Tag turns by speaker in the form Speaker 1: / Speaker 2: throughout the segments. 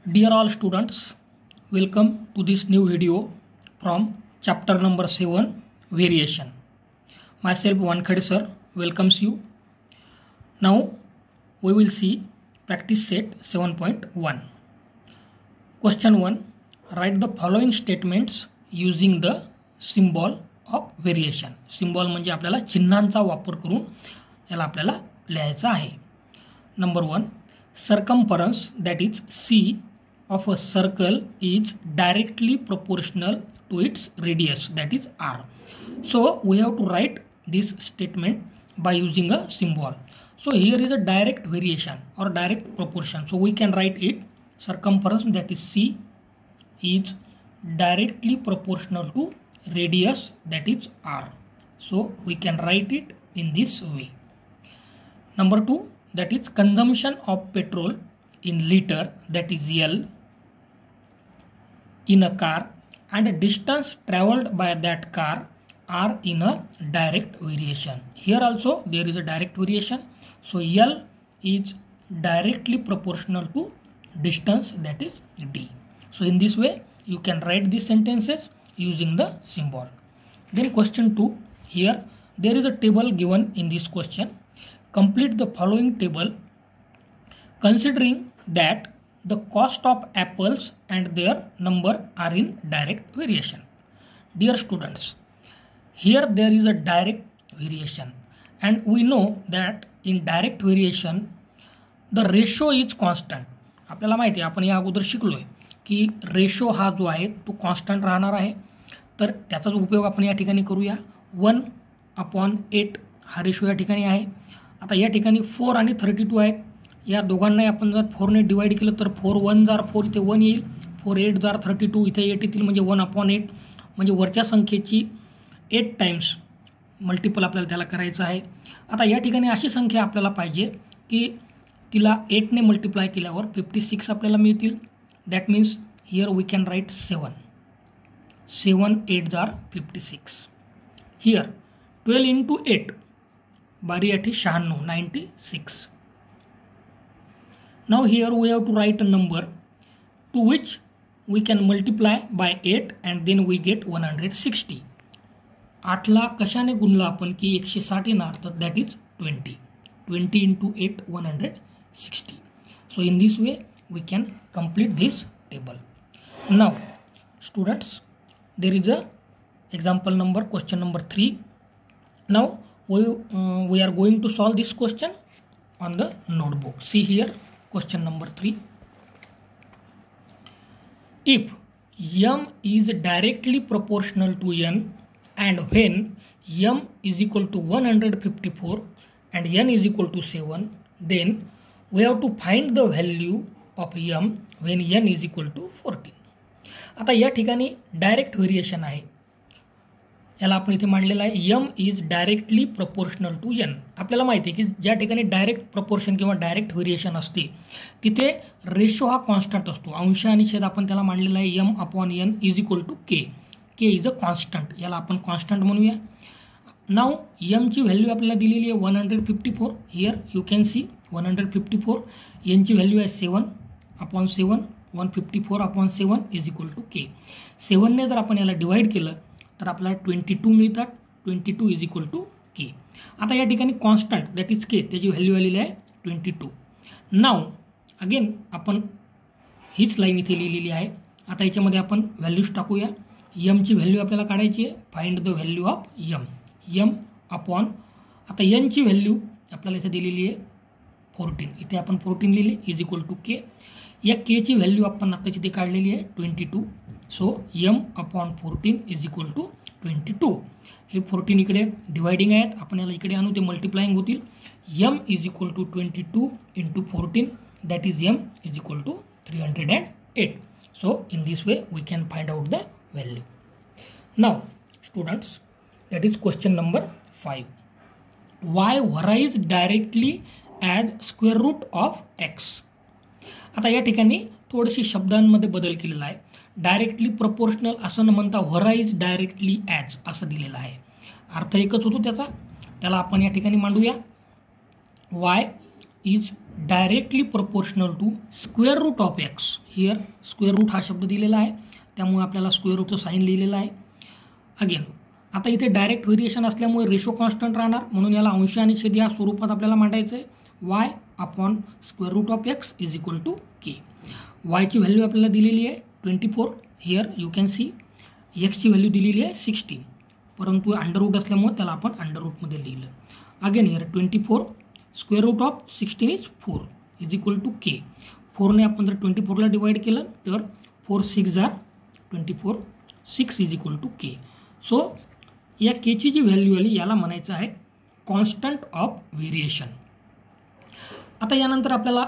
Speaker 1: Dear all students, welcome to this new video from chapter number 7, Variation. Myself Wankhede sir welcomes you. Now we will see practice set 7.1. Question 1. Write the following statements using the symbol of variation. Symbol म्हणजे आपल्याला चिन्हांचा वापर करून याला आपल्याला लिहायचं आहे. Number 1. Circumference, that is C, of a circle is directly proportional to its radius, that is R. So we have to write this statement by using a symbol. So here is a direct variation or direct proportion. So we can write it, circumference, that is C, is directly proportional to radius, that is R. So we can write it in this way. Number 2, that is consumption of petrol in liter, that is L, in a car, and a distance traveled by that car are in a direct variation. Here also there is a direct variation. So L is directly proportional to distance, that is D. So in this way you can write these sentences using the symbol. Then question 2, here there is a table given in this question. Complete the following table considering that the cost of apples and their number are in direct variation. Dear students, here there is a direct variation and we know that in direct variation the ratio is constant. आपल्याला माहिती आहे, आपण या अगोदर शिकलोय की ratio हा जो आहे तो कॉन्स्टंट राहणार आहे. तर त्याचाच उपयोग आपण या ठिकाणी करूया. 1/8 हा रेशो या ठिकाणी आहे. आता या ठिकाणी 4 आणि 32 आहेत. या दोघांनाही आपण जर 4 ने डिवाइड केलं तर 4 1 जार 4 इथे 1 येईल, 4 8 जार 32 इथे 8 येतील, म्हणजे 1/8 म्हणजे वरच्या संख्येची 8 टाइम्स मल्टिपल आपल्याला त्याला करायचं आहे. आता या ठिकाणी अशी संख्या आपल्याला पाहिजे की तिला 8 ने मल्टिप्लाय केल्यावर 56 आपल्याला मिळतील. That means here we can write 7. 7 8 जार 56. Here 12 into 8 12 8 96, 96. Now here we have to write a number to which we can multiply by 8 and then we get 160. 8 ला कशाने गुणला आपण की 160 येणार, तर that is 20. 20 into 8 160. So in this way we can complete this table. Now students, there is a example number, question number 3. Now we are going to solve this question on the notebook. See here, question number 3. If m is directly proportional to n and when m is equal to 154 and n is equal to 7, then we have to find the value of m when n is equal to 14. आता या ठिकाणी direct variation आहे, याला आपण इथे मांडलेला आहे m is directly proportional to n. आपल्याला माहिती आहे की ज्या ठिकाणी डायरेक्ट प्रोपोर्शन किंवा डायरेक्ट व्हेरिएशन असते तिथे रेशो हा कॉन्स्टंट असतो. अंश आणि छेद आपण त्याला मांडलेला आहे m/n is equal to k. k is a constant, याला आपण कॉन्स्टंट म्हणूया. नाव m ची व्हॅल्यू आपल्याला दिलेली आहे 154. Here you can C 154. n ची व्हॅल्यू आहे 7/7. 154/7 इज इक्वल टू k. 7 ने जर आपण याला डिवाइड केलं तर आपल्याला 22 मिळतात. 22 इज इक्वल टू के. आता या ठिकाणी कॉन्स्टंट दॅट इज के, त्याची व्हॅल्यू आलेली आहे 22. नाव अगेन आपण हीच लाईन इथे लिहिलेली आहे. आता याच्यामध्ये आपण व्हॅल्यूज टाकूया. यमची व्हॅल्यू आपल्याला काढायची आहे. Find the value of m. M upon, आता एनची व्हॅल्यू आपल्याला इथे दिलेली आहे 14. इथे आपण 14 लिहिले इज इक्वल टू के. या केची व्हॅल्यू आपण आत्ताची इथे काढलेली आहे 22. So m/14 is equal to 22. हे 14 इकडे डिवायडिंग आहेत, आपण याला इकडे आणू ते मल्टिप्लाइंग होतील. m is equal to 22 into 14, that is m is equal to 308. So in this way we can find out the value. Now students, that is question number 5. y varies directly as square root of x. आता या ठिकाणी थोडीशी शब्दांमध्ये बदल केलेला आहे. Directly proportional असं न म्हणता व्हराइज डायरेक्टली ॲज असं दिलेलं आहे. अर्थ एकच होतो त्याचा, त्याला आपण या ठिकाणी मांडूया. y is directly proportional to square root of x. Here square root हा शब्द दिलेला आहे, त्यामुळे आपल्याला स्क्वेअर रूटचं साईन लिहिलेलं आहे. अगेन आता इथे डायरेक्ट व्हेरिएशन असल्यामुळे रेशो कॉन्स्टंट राहणार, म्हणून याला अंश आणि छेद या स्वरूपात आपल्याला मांडायचं आहे. Y upon square root of x is equal to k. वायची व्हॅल्यू आपल्याला दिलेली आहे 24. हिअर यू कॅन सी एक्सची व्हॅल्यू दिलेली आहे 16, परंतु अंडर रूट असल्यामुळे त्याला आपण अंडर रूटमध्ये लिहिलं. Again here 24 square root of 16 is 4 is equal to k. 4ने आपण जर 24ला डिवाइड केलं तर 4 6 जार 24, 6 is equal to k. So या केची जी व्हॅल्यू आली याला म्हणायचं आहे कॉन्स्टंट ऑफ व्हेरिएशन. आता यानंतर आपल्याला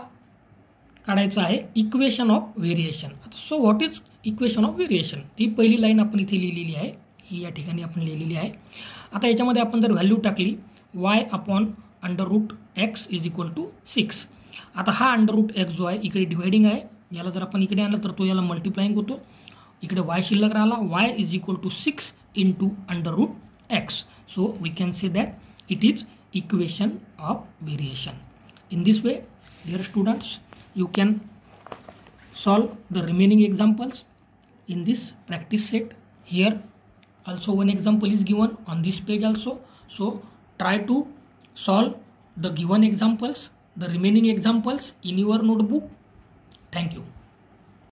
Speaker 1: काढायचं आहे equation of variation. So what is equation of variation? ही पहिली लाईन आपण इथे लिहिलेली आहे, ही या ठिकाणी आपण लिहिलेली आहे. आता याच्यामध्ये आपण जर व्हॅल्यू टाकली y upon under root x is equal to 6. आता हा अंडर रूट एक्स जो आहे इकडे डिवायडिंग आहे, याला जर आपण इकडे आणलं तर तो याला मल्टिप्लाइंग होतो. इकडे वाय शिल्लक राहिला, y is equal to 6 into under root x. So we can say that it is equation of variation. In this way, dear students, you can solve the remaining examples in this practice set. Here also one example is given on this page also. So try to solve the given examples, the remaining examples in your notebook. Thank you.